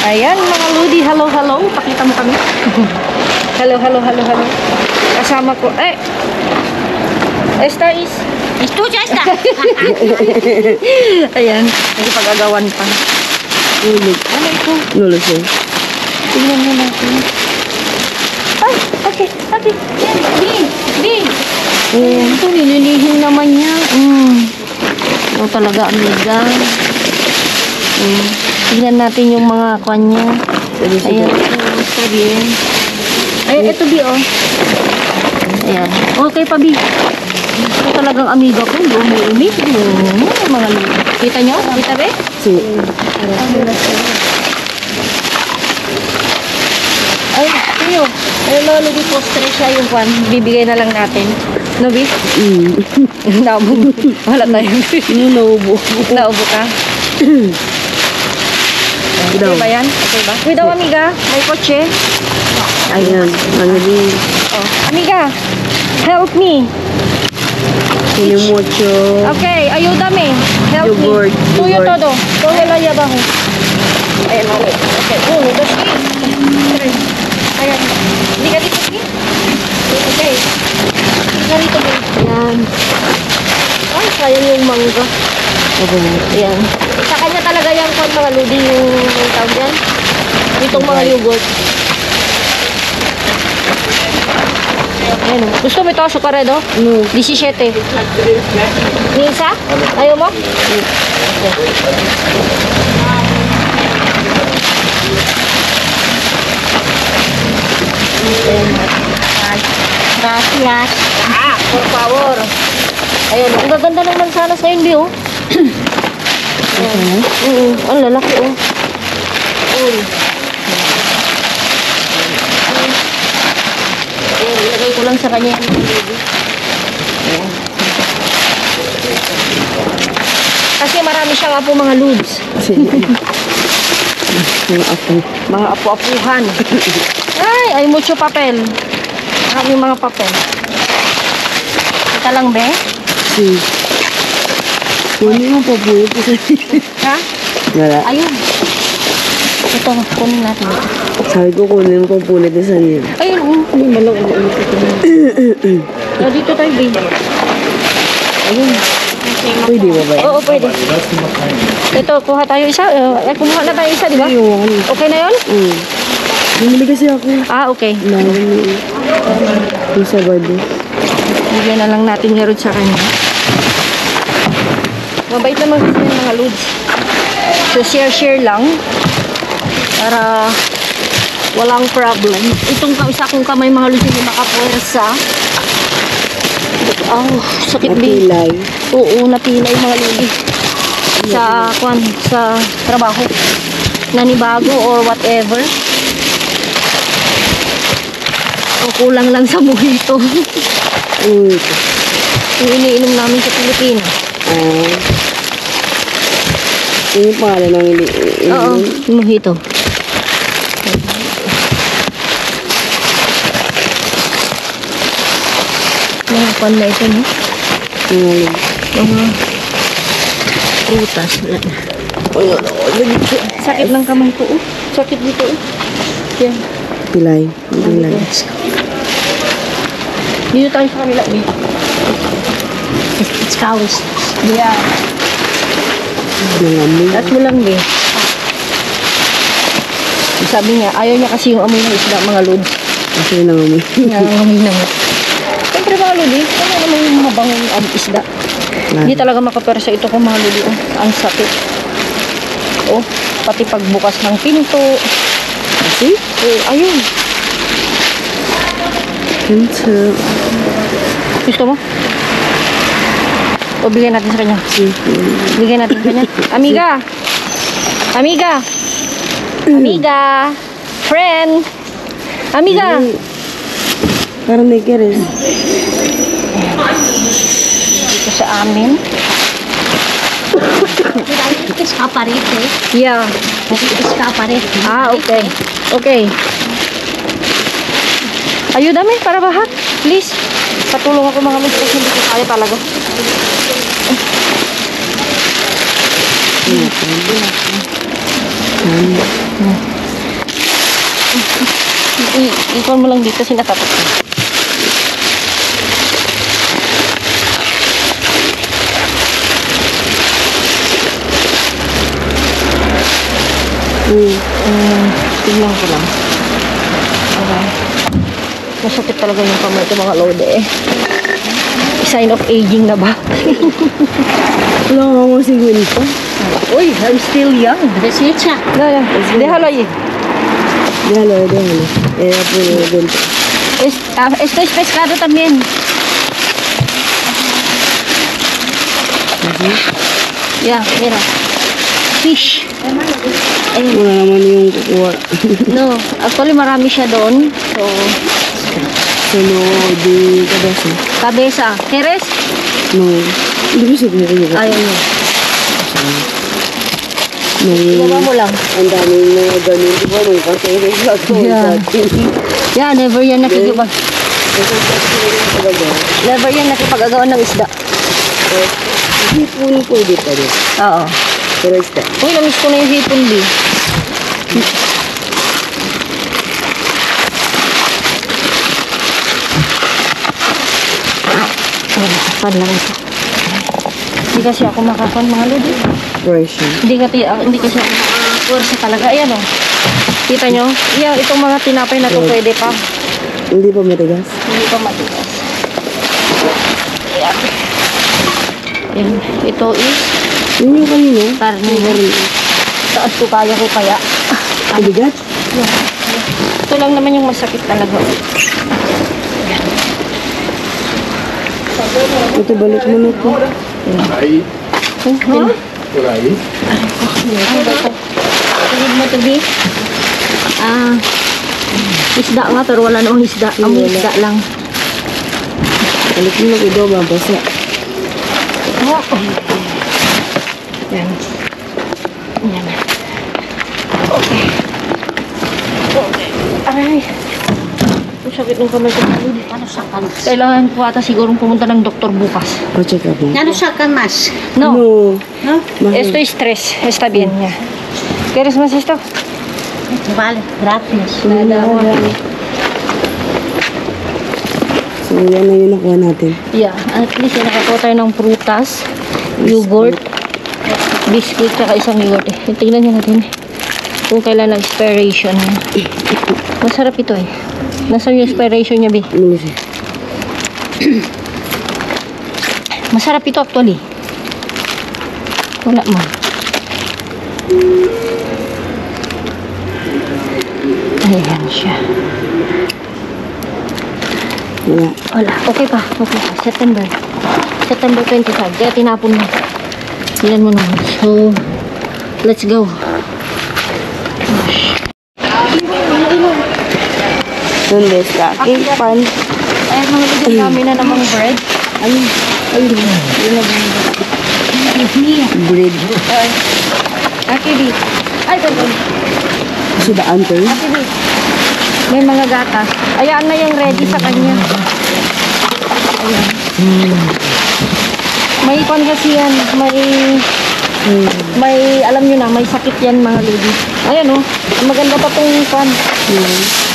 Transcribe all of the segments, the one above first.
Ayan, mga Ludi. Hello, hello. Pakita mo kami. Hello, hello, hello, hello. Kasama ko. Esta is... Estudio esta. Ayan, nagpag-agawan pa. Ulit. Ano ito? Lulusong. Tingnan mo natin. Ay, okay, okay. Bin. Ayan, ito, nililihin naman niya. Ito talaga, amiga. Tingnan natin yung mga kanya. Ayan, sabi yun. Ayan, ito, Bi, oh. Ayan. Okay pa, Bi. Ito talagang amiga ko. Umiimik. Mga lupa. Kita nyo? Kita, Bi? Si. Ay, tiyo. Ay, lolo, di postre siya yung kwan. Bibigay na lang natin. No, Bi? Naubog. Wala tayo. Naubo. Naubo ka? Okay ba yan? Okay ba? Uy daw, amiga. May kotse. Ayan. Ano din? Oh. Amiga, help me. Kunin mucho. Okay, ayúdame. Help Yogurt. me. Tuyo Yogurt. todo. Todo la allá abajo. Ayan, okay. Okay. 1, 2, 3. Ayan. Hindi ka dito, Bi? Okay. Hindi ka dito, Bi. Ayan. Ay, sayang yung mangga. Ayan. Sa kanya talaga yan kung mga ludi yung tawag yan. Itong mga yogurt. Ayan. Gusto mo ito, sukaredo? No. 17. Ni isa? Ayaw mo? Gracias. Por favor. Ayun, ang gaganda ng mansanas ngayon, Bi, oh. Ang lalaki, oh. Uy. Ayan, ilagay ko lang sa kanya yung baby. Ayan. Kasi marami siya nga po mga ludes. Mga apo. Mga apu-apuhan. Ay mucho papel. Marami mga papel. Ito lang, be? Si. Kunin mo pa po ito. Ha? Wala. Ayun. Ito, kunin natin ito. Sabi ko kunin mo pa po ito sa niya. Ayun, Ano malaw ang ulit ito. dito tayo, be. Ayun. Pwede ba ba? Oo, pwede. Ito, kuha tayo isa. Kumuha na tayo isa, di ba? Ayun. Okay na yun? Bumili kasi ako. Ah, okay. Yung Sabado. Bigyan na lang natin ni Rod sa kanya. Mabait naman kasi yung mga Lods. So, share lang. Para walang problem. Itong isa kong kamay mga Lods hindi makapuwersa. Sakit din. Napilay. Oo, napilay mga Lods. Sa trabaho. Nanibago or whatever. O kulang lang sa mojito. Yung iniinom namin sa Pilipinas. Yung pangalan ng Oo, mojito. Mga pan na ito, no? Mga prutas. Sakit ng kamay ko, oh. Sakit dito, oh. Yan. Pilay. Pilay. Dito tayo sa kanila, dito. It's cows. Yeah. Yung amoy. At mo lang, eh. Sabi niya, ayaw niya kasi yung amoy ng isda, mga Lods. Kasi yung amoy. Amoy na nga. Siyempre mga Lodi, ano naman yung mabangong isda? Hindi talaga makapersa ito kung mga Lodi. Ang sakit. Oh, pati pagbukas ng pinto. Kasi? Ayun. Pinto. Gusto mo? O, bigyan natin sa kanya. Bigyan natin sa kanya. Amiga! Amiga! Amiga! Friend! Amiga! Parang may keres. Dito sa amin. Escaparete. Yeah. Escaparete. Ah, okay. Okay. Ayúdame para bahat. Please. Patulong ako mga mister. Hindi ko kaya talaga. Ikaw mo lang dito, sinatapos ko. Tingnan ko lang. Okay. Masakit talaga yung kamay ko mga lode eh. Sign of aging na ba? Wala nga mo si Gwynpa. Uy, I'm still young. Desecha. Ya. Déjalo ahí. Déjalo. Por Gwynpa. Esto es pescado también. Ya, mira. Fish. Wala naman yung kukuha. No, actually marami siya doon. So, Solo di kabasa. kabesa. ¿Quieres? No. Hindi ko siya kumukuha. Ayaw niya. Ibaba May... mo lang. Ang daming mga ganun. Di ba nung kasi nagkakawin Yeah. sa atin. Yeah, never yan nakikipag... Talaga. Never yan nakipag-agawan ng isda. Hipon pwede pa rin. Oo. Pero isda. Uy, namiss ko na yung hipon, B. Pan lang ito. Hindi kasi ako makapan mga lodi. Version. Hindi kasi ako makakursa talaga. Ayan o. Kita nyo? Yan, itong mga tinapay na to pwede pa. Hindi pa matigas. Hindi pa matigas. Ayan. Ayan. Ito is Yun yung kanino. karne. Taas ko kaya ko kaya. Mabigat? Yan. Ito lang naman yung masakit talaga. Ito balik mo na ito. Ahí, Huh? por ahí. Ano ba ito? Tingin mo to, B? Isda nga, pero wala namang isda. Ang isda lang. Balik mo na ito, mabasa. Oh. Yan. Yan. Okay. Okay. Aray. Ang sakit ng kamay ko. Ano siya kan? Kailangan ko ata sigurong pumunta ng doktor bukas. Pa-check up mo. Ano siya kan mas? No. No. Esto es tres. Está bien, ya. ¿Quieres más esto? Vale, gracias. Nada. So, yan na yung nakuha natin. Yeah, at least nakakuha tayo ng prutas, yogurt, biscuit, tsaka isang yogurt eh. Tingnan nyo natin kung kailan ang expiration niya. Masarap ito eh. Nasaan yung expiration niya, B? Ano siya? Masarap ito actually. Wala mo. Ayan siya. Wala. Wala. Okay pa. Okay pa. September 25. Kaya tinapon mo. Tingnan mo naman. So, let's go. Doon, best ka. Cake pan. Ay, mga bigyan kami na namang bread. Ayun. Yun na Bread. Ay. Akibi. Ay, pagod. Kasi daan to eh. Akibi. May mga gatas. Ayan na yung ready sa kanya. Ayan. May kon kasi yan. May, alam nyo na, may sakit yan mga ladies. Ayan o. Maganda pa tong pan.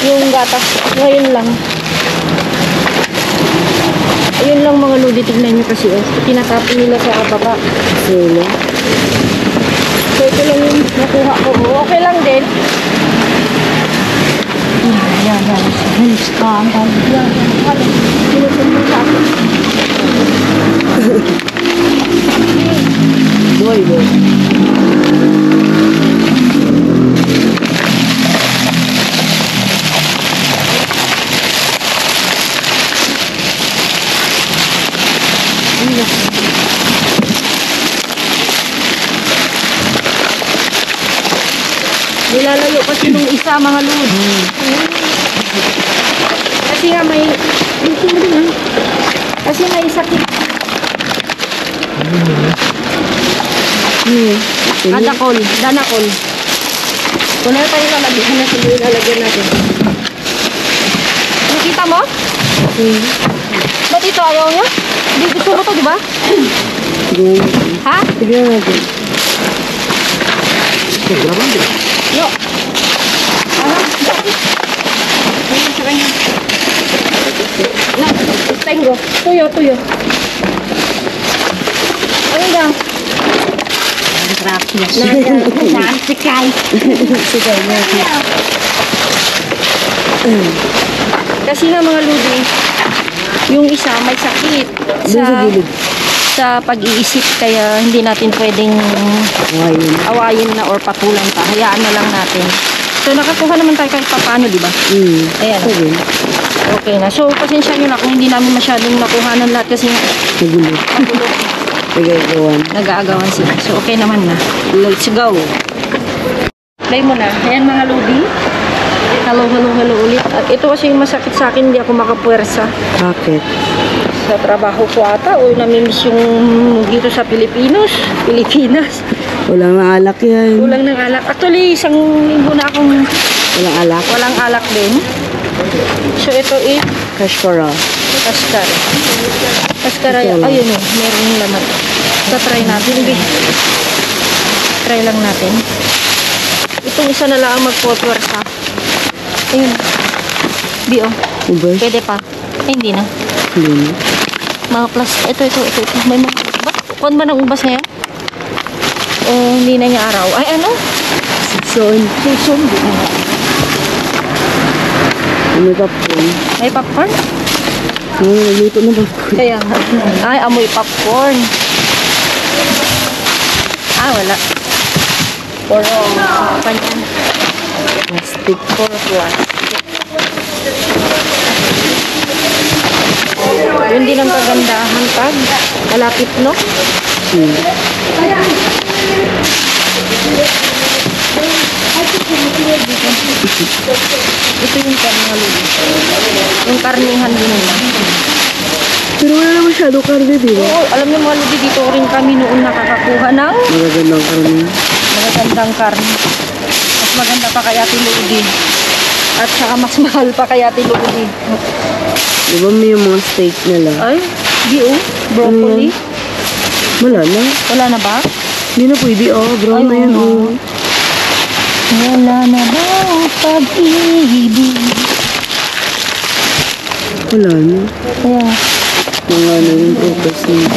Yung gatas. Ngayon lang. Ayun lang mga lodi. Tignan nyo kasi. Tinatapin nila sa baba. Solo. So ito lang yung nakuha ko. Okay lang din. Yan. Sinusun mo sa akin. Boy. Nilalayo kasi nung isa mga lod. Kasi nga may sakit. Danakol. Kung na tayo lalagyan na sila ilalagyan natin. Nakita mo? Ba't ito ayaw niya? Hindi gusto mo to, di ba? Tignan natin. Ha? Tignan natin. No. Ano? Ayan, sa kanya. Na, tengo. Tuyo, tuyo. Ano daw? Gracias. Saan si Kai? Sige, Kasi nga mga ludi, yung isa may sakit Doon sa gilid. sa pag-iisip, kaya hindi natin pwedeng Ayun. awayin na or patulan pa. Hayaan na lang natin. So nakakuha naman tayo kahit paano, di ba? Ayan. Sige. Okay na. So pasensya nyo na kung hindi namin masyadong nakuhanan lahat kasi Nagulo. magulo. Sige, gawan. Nag-aagawan sila. So okay naman na. Let's go. Play mo na. Ayan mga ludi. Hello, hello, hello ulit. At ito kasi yung masakit sa akin, hindi ako makapuwersa. Bakit? Sa trabaho ko ata o namimiss yung dito sa Pilipinas. Walang alak yan. Kulang ng alak. Actually, isang linggo na akong Walang alak. walang alak din. So ito is Cash for all. kaskar. Kaskar ay, Ito lang. ayun o, meron yung laman. So try natin. Try lang natin. Itong isa na lang ang magpuwersa. Ayun. Di o. Ubers? Pwede pa. Ay, hindi na. Hindi na. Mga plus, ito. May mga, kuwan ba ng ubas ngayon? O hindi na niya araw? Ay, ano? Son. Season. Ano ka po? May popcorn? Nagluto na ba? Kaya nga. Ay, amoy popcorn. Wala. Puro, kanyan. Plastic. Puro plastic. Yun din ang kagandahan pag malapit, no? Ito yung karne lulu. Yung karnihan din nila. Pero wala na masyado karne, di ba? Oo, alam niyo mga ludi, dito rin kami noon nakakakuha ng Magagandang karne. magagandang karne. Mas maganda pa kaya Ate Ludi. At saka mas mahal pa kaya Ate Ludi. Di ba may mga steak nila? Ay, di oh, broccoli. Wala na. Wala na ba? Hindi na pwede. Brown na yan. oo. Wala na ba ang pag-ibig? Wala na. Kaya, Mga ano yung purpose niya.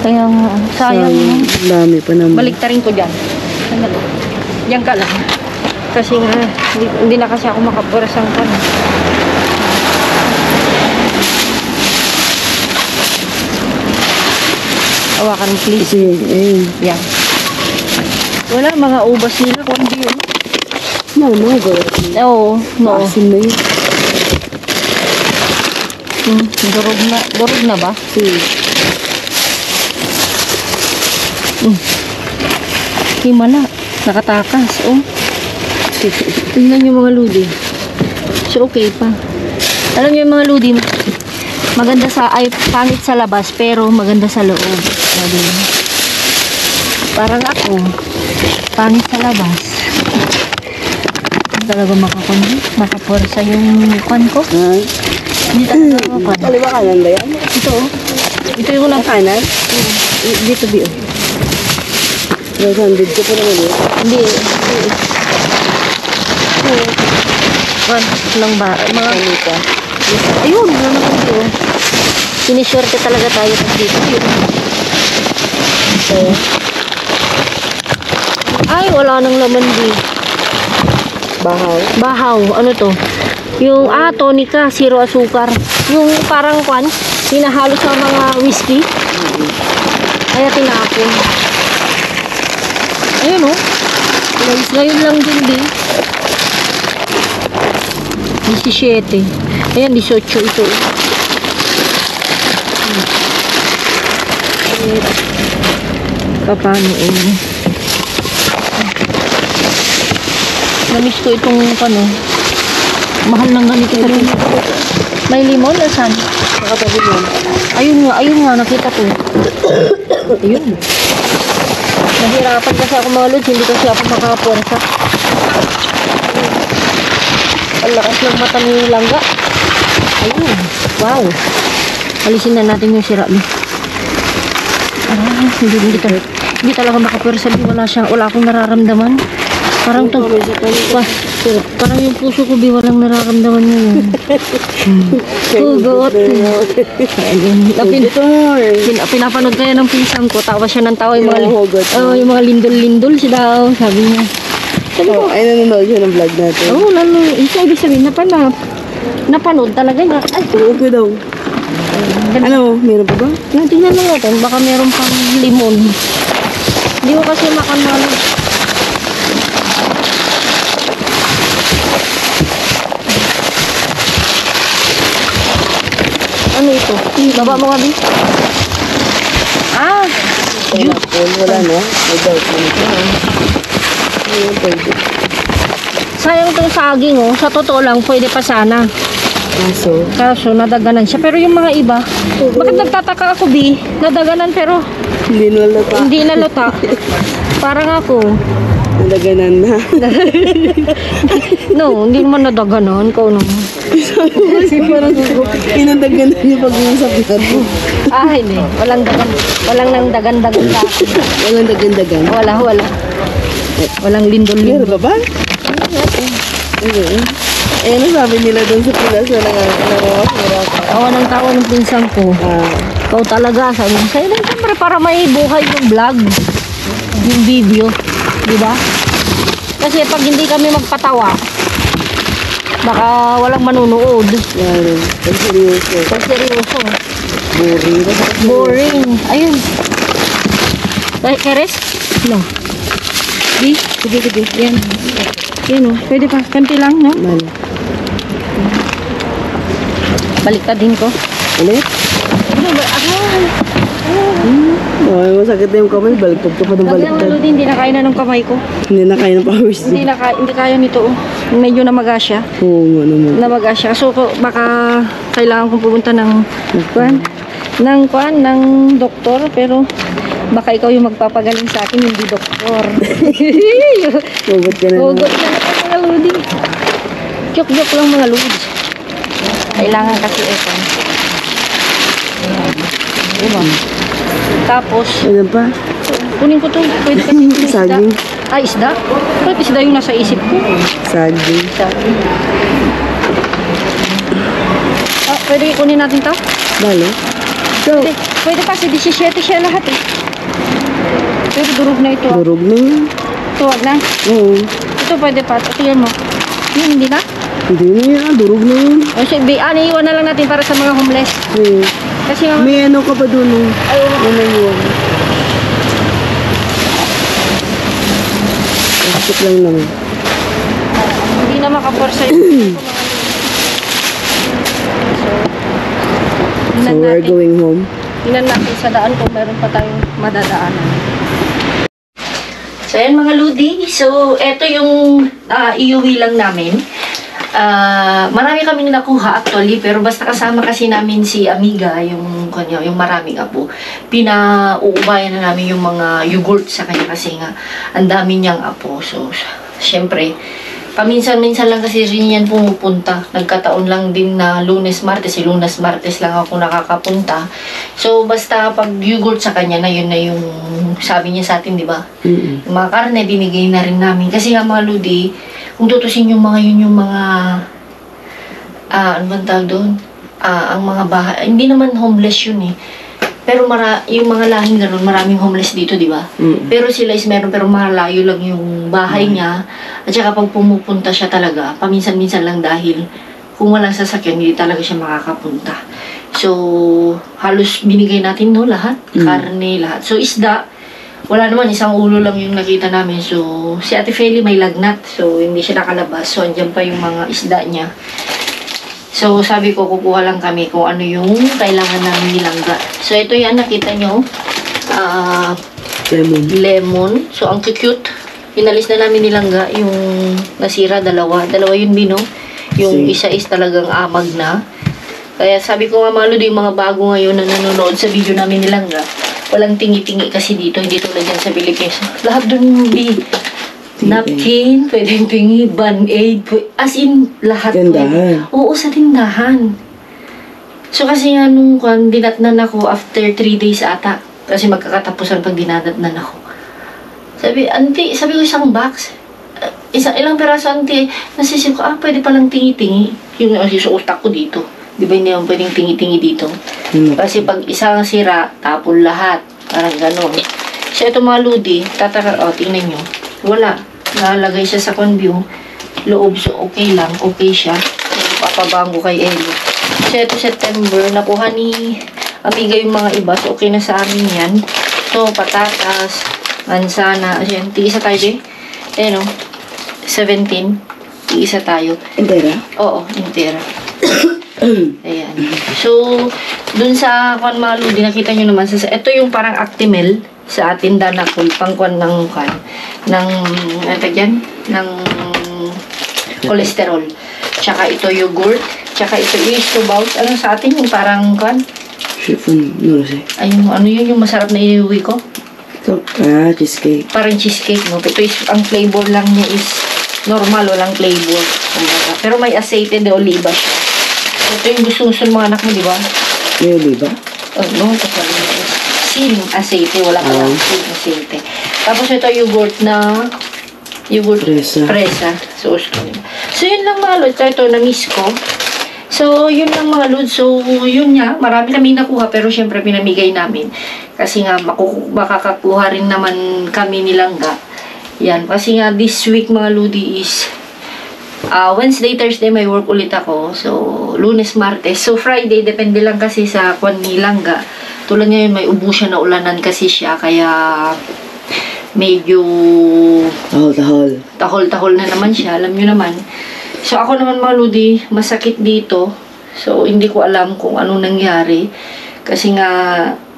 kaya nga, sayang. Sayang. Dami pa naman. Baliktarin ko dyan. Ano to? Diyan ka lang. Kasi nga, hindi na kasi ako makapuras ang kan. Hawakan please. Kasi, ayun. Yan. Wala, mga ubas nila. Kung hindi yun. Mga gawin. Oo, no. Asin na yun. Durog na. Durog na ba? Himala. Nakatakas. Oh. Tingnan yung mga ludi. So, okay pa. Alam niyo yung mga ludi, maganda sa, ay, pangit sa labas, pero maganda sa loob. Sabi niyo. Parang ako, pangit sa labas. Hindi talaga makaporsa yung kwan ko. Ay. Hindi talaga makakwan. Kaliwa kanan ba yan? Ito, oh. Ito yung lang. Kanan? Dito, Bio. 100 ko pa naman yun. Hindi. Kwan lang ba? Mga Kanita. ayun, wala naman ito. Siniswerte talaga tayo pag dito. So, ay, wala nang laman di. Bahaw. Bahaw, ano to? Yung, tonica, zero asukar. Yung parang kwan, hinahalo sa mga whiskey. Kaya tinapon. Ayun, oh. Guys, ngayon lang din di. 17. Ayan, 18 ito. Paano namiss ko itong ano. Mahal ng ganito sa Pilipinas. May limon o saan? Nakatabi yun. Ayun nga, nakita ko. Ayun. Nahirapan kasi ako mga lods, hindi kasi ako makapuwersa. Ang lakas ng mata ni langga. Ayun. Wow. Alisin na natin yung sira ni. Hindi talaga makapuwersa. Wala akong nararamdaman. Parang to. Parang yung puso ko, Bi, walang nararamdaman ngayon. Hugot. Pinapanood kaya ng pinsan ko, tawa siya ng tawa yung mga hugot. yung mga lindol-lindol siya daw, sabi niya. Sabi ko, Ay, nanonood siya ng vlog natin. lalo, ibig sabihin, napanood talaga niya. Ay, Okay daw. Ano, meron pa ba? tingnan lang natin, baka meron pang limon. Hindi ko kasi makan. Ano ito? Baba mo nga, Bi. Wala no? May doubt mo nito. Ayun, pwede. Sayang itong saging, oh. Sa totoo lang, pwede pa sana. Kaso, nadaganan siya. Pero yung mga iba, bakit nagtataka ako, Bi? Nadaganan pero Hindi nalata. hindi naluta. Parang ako. Nalaganan na. No, hindi naman nadaganan. Ikaw naman. Kasi parang pinandaganan niya pag yung sakit mo. Hindi. Walang dagan. Walang nang dagan-dagan sa akin. Walang dagan-dagan. Wala. Walang lindol-lindol. Meron ba ba? Okay. Eh, ano sabi nila doon sa pilas na nangangasura ka? Ako ng tao ng pinsan ko. Ikaw talaga. Sabi ko sa'yo lang, siyempre para may buhay yung vlog. Yung video. Diba? Kasi pag hindi kami magpatawa, baka walang manunood. Yan. Pag seryoso. Pag seryoso. Boring. Boring. Ayun. Keres? No. Di? Sige. Yan. Yan o. Pwede pa. Kanti lang, no? Man. Baliktad din ko. Ulit? Ano ba? Ay, masakit na yung kamay. Baliktad ka pa ng baliktad. Hindi na kaya na ng kamay ko. Hindi na kaya ng powers. Hindi kaya nito. Medyo namaga siya. Oo nga naman. Namaga siya. So, baka kailangan kong pumunta ng doktor. Pero, baka ikaw yung magpapagaling sa akin, hindi doktor. Hugot ka na Hugot na mga ludi. Joke lang mga ludi. Kailangan kasi ito. Diba? Tapos, ano pa? kunin ko to. Pwede kasi yung isda. Saging. Isda? Bakit isda yung nasa isip ko? Saging. Pwede kunin natin to? Bale? So, Pwede pa, si 17 siya lahat eh. Pero durog na ito. durog na yun. Ito, wag na. Oo. Ito pwede pa. Ito yan mo. Yun, hindi na. Hindi na yan. Durog na yun. O, so, iwan na lang natin para sa mga homeless. Oo. Kasi nga, May ano ka pa doon? ayun. Ano yun? Bakit lang naman. Hindi na makaporsa yun. So, we're going home. Tingnan natin sa daan kung meron pa tayong madadaanan. So, ayan mga ludi. So, eto yung iuwi lang namin. Marami kaming nakuha actually, pero basta kasama kasi namin si Amiga, yung maraming apo. Pinauubayan na namin yung mga yogurt sa kanya kasi nga ang dami niyang apo. So, syempre, paminsan-minsan lang kasi rin yan pumupunta. Nagkataon lang din na Lunes, Martes lang ako nakakapunta. So, basta pag yogurt sa kanya na yun na yung sabi niya sa atin, di ba? Yung mga karne, binigay na rin namin. Kasi nga mga ludi, kung tutusin yung mga ano bang tawag doon? Ang mga bahay, hindi naman homeless yun eh. Pero yung mga lahing ganun, maraming homeless dito, di ba? Pero sila is meron, pero malayo lang yung bahay niya. At saka pag pumupunta siya talaga, paminsan-minsan lang dahil kung walang sasakyan, hindi talaga siya makakapunta. So, halos binigay natin, no, lahat. Karne, lahat. So, isda, wala naman, isang ulo lang yung nakita namin. So, si Ate Feli may lagnat. So, hindi siya nakalabas. So, andyan pa yung mga isda niya. So, sabi ko, kukuha lang kami kung ano yung kailangan namin nilangga. So, ito yan, nakita nyo. Lemon. So, ang cute. Pinalis na namin nilangga. Yung nasira, dalawa. Dalawa yun, Bino. Yung isa is talagang amag na. Kaya sabi ko nga, Malo, yung mga bago ngayon na nanonood sa video namin nilangga, walang tingi-tingi kasi dito, hindi tulad yan sa Pilipinas. Lahat dun, napkin, pwedeng tingi, band-aid, as in, lahat. Tindahan. Oo, sa tindahan. So, kasi nga nung dinatnan ako after 3 days ata, kasi magkakatapusan pag dinatnan ako. Sabi ko isang box. ilang peraso ang nasisip ko, pwede palang tingi-tingi. Yung sa utak ko dito. Di ba hindi naman pwedeng tingi-tingi dito? Kasi pag isang sira, tapon lahat. Parang gano'n. So, ito mga ludi, tingnan nyo. Wala. Nalalagay siya sa conview. Loob, so okay lang. Okay siya. Papabango kay Ellie. So, ito September, nakuha ni Amiga yung mga iba. So, okay na sa amin yan. So, patatas, mansana. Ayan, tig-isa tayo din. Ayan o. 17. Tig-isa tayo. Entera? Oo, entera. Ayan. So, dun sa kwan mga ludi, nakita nyo naman. Ito yung parang Actimel sa atin danakol. Pangkwan ng kwan. Ng cholesterol. Tsaka ito yogurt. Tsaka ito is about. Ano sa atin yung parang kwan? Chiffon, Ayun, ano yun yung masarap na iuwi ko? Ito, cheesecake. Parang cheesecake, no? Ito is, ang flavor lang niya is normal, walang flavor. Pero may aceite de oliva siya. Ito yung gusto ng mga anak mo, di ba? May oliva? No, kasi sin aceite, wala ka lang sin aceite. Tapos ito yogurt presa. So, yun lang mga lods. Ito, na-miss ko. So, yun lang mga lods. So, yun nga. Marami kami nakuha, pero syempre pinamigay namin. Kasi nga, makakakuha rin naman kami nilangga. Yan. Kasi nga, this week mga lodi is Wednesday, Thursday may work ulit ako. So, Lunes, Martes. So, Friday, depende lang kasi sa kwan nilangga. Tulad ngayon, may ubo siya na ulanan kasi siya. Kaya, medyo tahol-tahol na naman siya. Alam nyo naman. So, ako naman mga lodi, masakit dito. So, hindi ko alam kung anong nangyari. Kasi nga,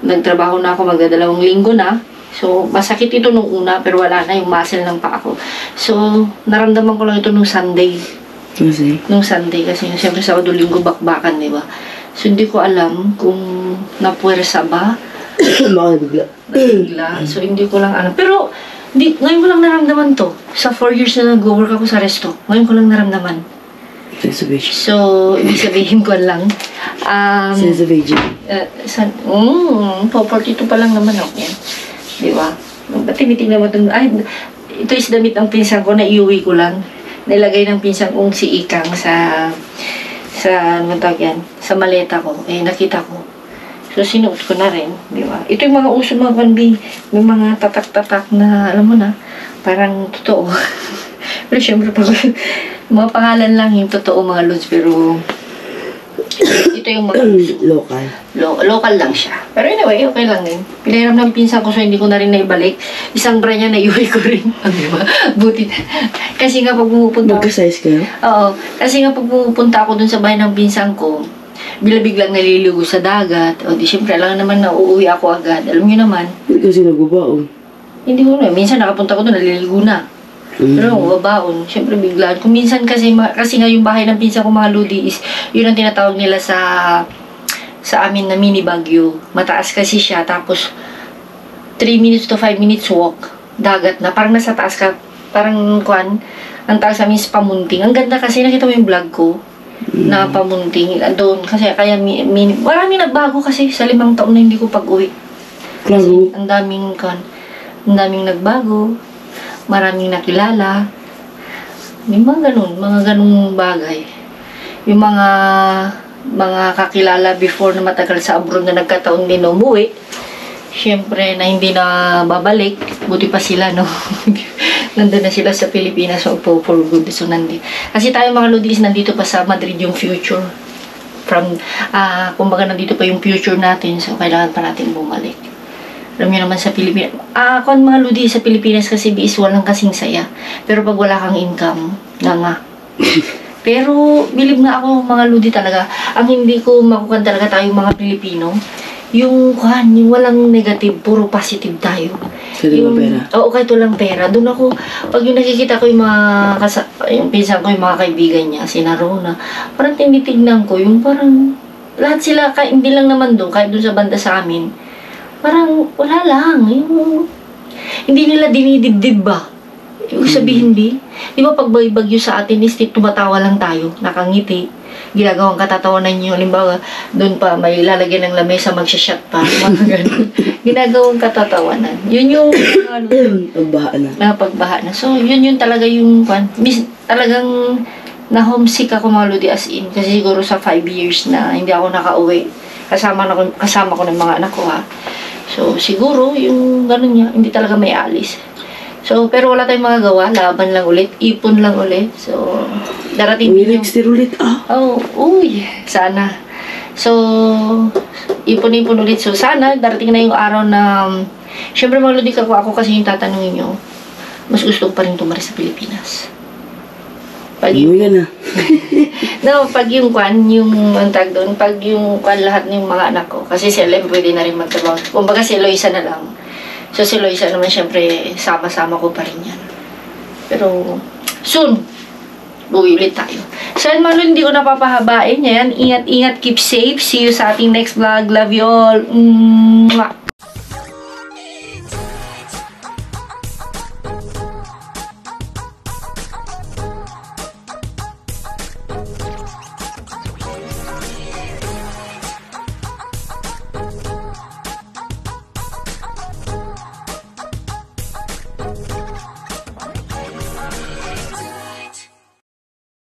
nagtrabaho na ako, magdadalawang linggo na. So, masakit ito nung una, pero wala na yung muscle ng paa ko. So, naramdaman ko lang ito nung Sunday. Nung Sunday, kasi siyempre sa Linggo bakbakan, di ba? So, hindi ko alam kung napuwersa ba. Bigla. So, hindi ko lang alam. Pero, ngayon ko lang naramdaman to. Sa 4 years na nag-work ako sa resto. Ngayon ko lang naramdaman. So, ibig sabihin ko lang. Sensavage. 42 pa lang naman ako yan. Di ba? Ba't tinitingnan mo itong... ito is damit ng pinsan ko na iuwi ko lang. Nilagay ng pinsan kong si Ikang sa maleta ko. Nakita ko. So, sinuot ko na rin, di ba? Ito yung mga uso, mga kanbi, may mga tatak-tatak na, alam mo na, parang totoo. Pero syempre, mga pangalan lang yung totoo, mga lods, pero ito yung mga uso. Local lang siya. Pero anyway, okay lang din. Pinahiram ng pinsan ko, so hindi ko na rin naibalik. Isang bra niya, naiuwi ko rin. Di ba? Buti. Kasi nga pag pumupunta Magka-size kayo? Oo. Kasi nga pag pumupunta ako dun sa bahay ng pinsan ko, biglang naliligo sa dagat. O di syempre, alam naman na uuwi ako agad. Alam niyo naman. Hindi kasi nagbabaon. Hindi ko na. Minsan nakapunta ko doon, naliligo na. Pero babaon. Syempre biglaan. Kung minsan kasi nga yung bahay ng pinsan ko mga lodi is, yun ang tinatawag nila sa amin na mini Baguio. Mataas kasi siya. Tapos, 3 minutes to 5 minutes walk. Dagat na. Parang nasa taas ka. Parang ang taas namin is Pamunting. Ang ganda kasi nakita mo yung vlog ko. Na Pamunting doon kasi kaya marami nagbago kasi sa 5 taon na hindi ko pag-uwi. Kasi ang daming nagbago, maraming nakilala. May mga ganung bagay. Yung mga kakilala before na matagal sa abroad na nagkataon din umuwi. Syempre na hindi na babalik, buti pa sila, no. Nandun na sila sa Pilipinas for good. So, kasi tayo mga lodis, nandito pa sa Madrid yung future. Kumbaga nandito pa yung future natin. So, kailangan pa natin bumalik. Alam nyo naman sa Pilipinas. Kung mga lodis sa Pilipinas kasi bis walang kasing saya. Pero pag wala kang income, nga. Pero, bilib nga ako mga lodi talaga. Ang hindi ko makukan talaga tayong mga Pilipino, yung walang negative, puro positive tayo. Kasi walang pera? Oo, kahit walang pera. Doon ako, pag yung nakikita ko yung yung pinsan ko, yung mga kaibigan niya, si Narona, parang tinitignan ko, yung parang, lahat sila, hindi lang naman doon, kahit doon sa banda sa amin, parang wala lang, yung, hindi nila dinidibdib ba? Yung sabihin, di ba pag bagyo sa atin is tumatawa lang tayo, nakangiti. ginagawang katatawanan nyo. Halimbawa, doon pa may lalagyan ng lamesa, magsha-shot pa. Mga ganun. Ginagawang katatawanan. Yun yung Pagbaha na. napagbaha na. So, yun talaga yung talagang na-homesick ako mga Lodi as in. Kasi siguro sa 5 years na hindi ako nakauwi. Kasama ko ng mga anak ko ha. So, siguro yung ganun niya, hindi talaga may alis. So, pero wala tayong magagawa. Laban lang ulit. Ipon lang ulit. So, darating din yung... Next year ulit Oh, uy, sana. So, ipon-ipon ulit. So, sana, darating na yung araw na, syempre maludik ako kasi yung tatanungin nyo, mas gusto ko pa rin tumari sa Pilipinas. Pag Ano yan no, pag yung ang tag doon, pag yung lahat ng mga anak ko, kasi sila pwede na rin magtrabaho. Kumbaga si Eloisa na lang. So, si Eloisa naman, syempre, sama-sama ko pa rin yan. Pero, soon, buwi ulit tayo. So, yun, Malo, hindi ko napapahabain. Yan, ingat-ingat, keep safe. See you sa ating next vlog. Love you all. Mwah!